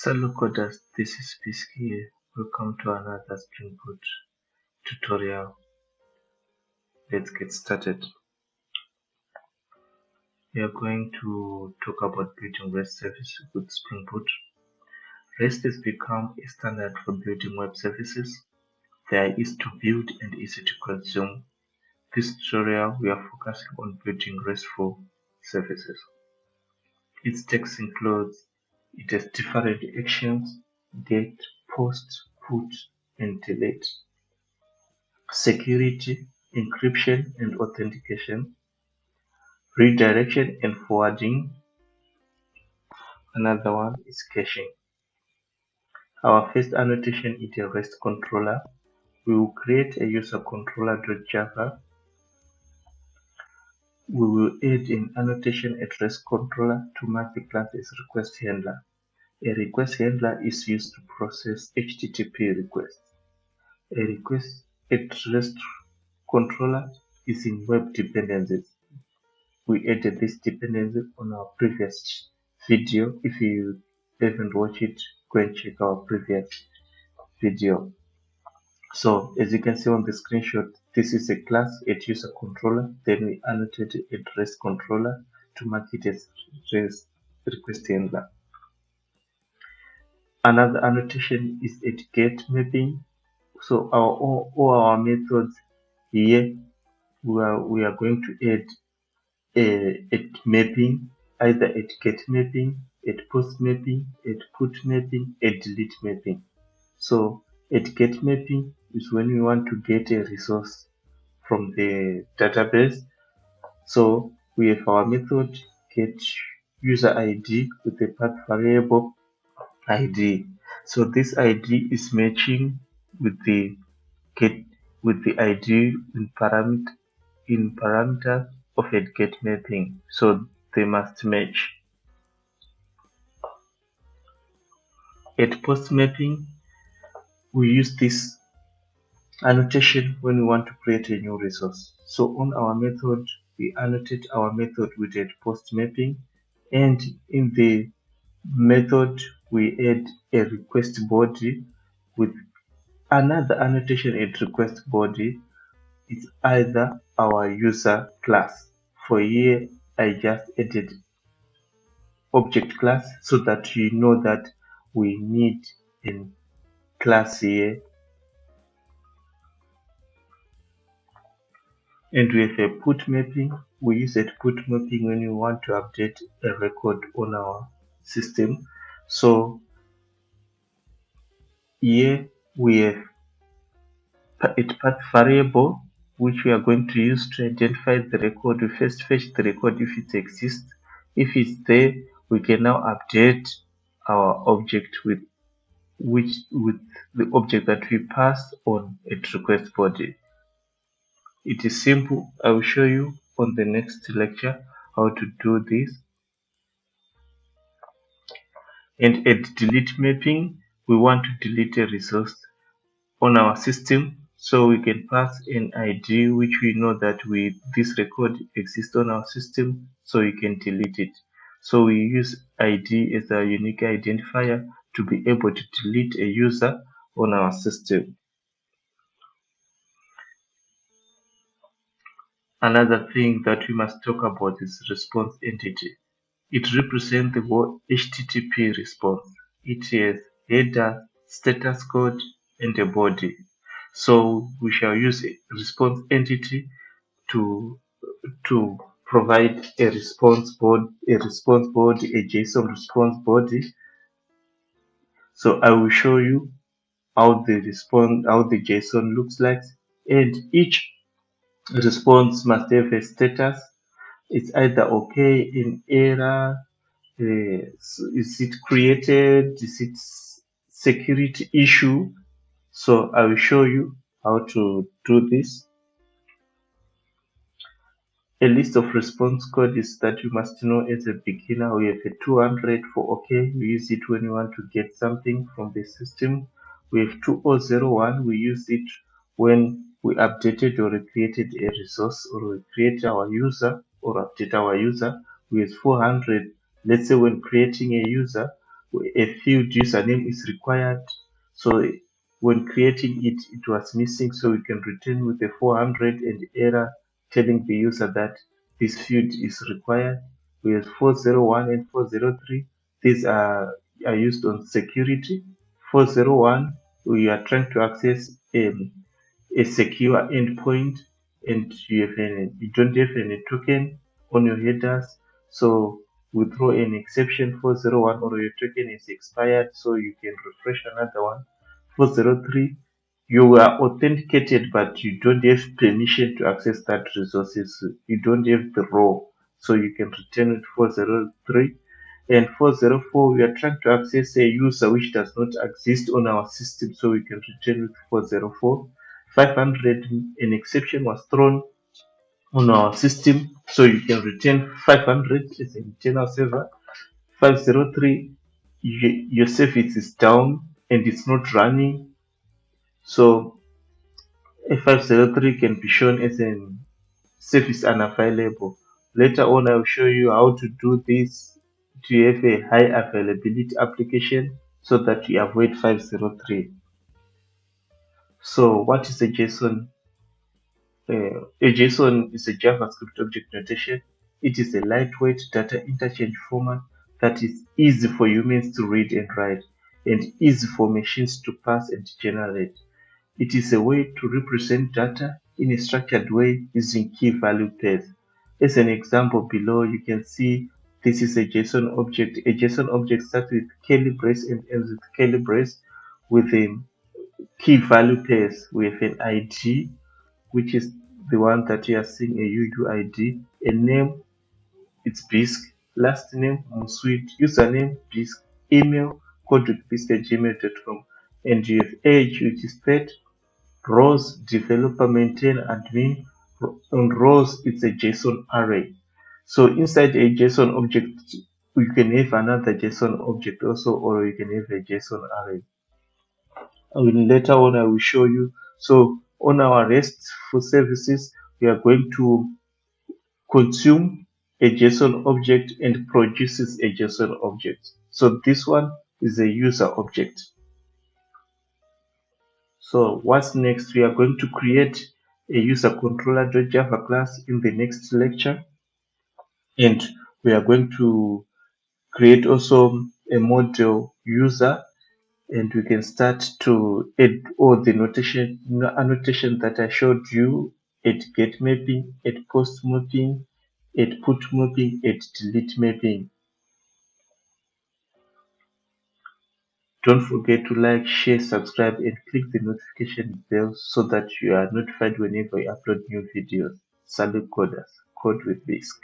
Hello coders, this is Pisky here. Welcome to another Spring Boot tutorial. Let's get started. We are going to talk about building REST services with Spring Boot. REST has become a standard for building web services. They are easy to build and easy to consume. This tutorial we are focusing on building RESTful services. Its text includes it has different actions: get, post, put, and delete. Security, encryption and authentication, redirection and forwarding. Another one is caching. Our first annotation is a REST controller. We will create a user controller.java. We will add an annotation at REST controller to mark the class as request handler. A request handler is used to process HTTP requests. A request at REST controller is in web dependencies. We added this dependency on our previous video. If you haven't watched it, go and check our previous video. So as you can see on the screenshot, this is a class at user controller. Then we annotated a REST controller to mark it as REST request handler. Another annotation is at get mapping. So all our methods here, we are going to add at mapping, either at get mapping, at post mapping, at put mapping, at delete mapping. So at get mapping is when we want to get a resource from the database. So we have our method get user ID with a path variable ID. So this ID is matching with the ID in parameter of a get mapping, so they must match. At post mapping, we use this annotation when we want to create a new resource. So on our method, we annotate our method with a post mapping, and in the method we add a request body with another annotation at request body. It's either our user class. For here, I just added object class so that you know that we need a class here. And we have a put mapping. We use a put mapping when we want to update a record on our system. So here we have a path variable which we are going to use to identify the record. We first fetch the record if it exists. If it's there, we can now update our object with the object that we passed on at request body. It is simple. I will show you on the next lecture how to do this. And at delete mapping, we want to delete a resource on our system, so we can pass an ID which we know that this record exists on our system, so we can delete it. So we use ID as a unique identifier to be able to delete a user on our system. Another thing that we must talk about is response entity. It represents the whole HTTP response. It has header, status code, and a body. So we shall use a response entity to provide a response body, a JSON response body. So I will show you how the JSON looks like, and each response must have a status. It's either okay, in error, is it created, is it security issue. So I will show you how to do this. A list of response codes that you must know as a beginner. We have a 200 for OK. We use it when we want to get something from the system. We have 2001. We use it when we updated or created a resource, or we create our user or update our user. We have 400. Let's say when creating a user, a field username is required. So when creating it, it was missing, so we can return with a 400 and error telling the user that this field is required. We have 401 and 403. These are used on security. 401, we are trying to access a secure endpoint, and you don't have any token on your headers, so we throw an exception. 401, or your token is expired, so you can refresh another one. 403, you are authenticated but you don't have permission to access that resources, you don't have the role, so you can return it. 403 and 404, we are trying to access a user which does not exist on our system, so we can return with 404. 500, an exception was thrown on our system, so you can return 500 as an internal server. 503, your service is down and it's not running, so a 503 can be shown as an service unavailable. Later on, I will show you how to do this to have a high availability application so that you avoid 503. So what is a JSON? A JSON is a JavaScript object notation. It is a lightweight data interchange format that is easy for humans to read and write, and easy for machines to parse and generate. It is a way to represent data in a structured way using key value pairs. As an example below, you can see this is a JSON object. A JSON object starts with curly brace and ends with curly brace with a key value pairs. We have an ID, which is the one that you are seeing, a UUID, a name, it's Bisc, last name, Musweet, username, Bisc, email, code@bisc@gmail.com, and you have age, which is 30, rows, developer, maintain, admin. On rows, it's a JSON array. So inside a JSON object, you can have another JSON object also, or you can have a JSON array. Later on, I will show you. So on our RESTful services, we are going to consume a JSON object and produces a JSON object. So this one is a user object. So what's next? We are going to create a user controller.java class in the next lecture, and we are going to create also a model user, and we can start to add all the annotation that I showed you at get mapping, at post mapping, at put mapping, at delete mapping. Don't forget to like, share, subscribe, and click the notification bell so that you are notified whenever I upload new videos. Salute coders, code with Bisc.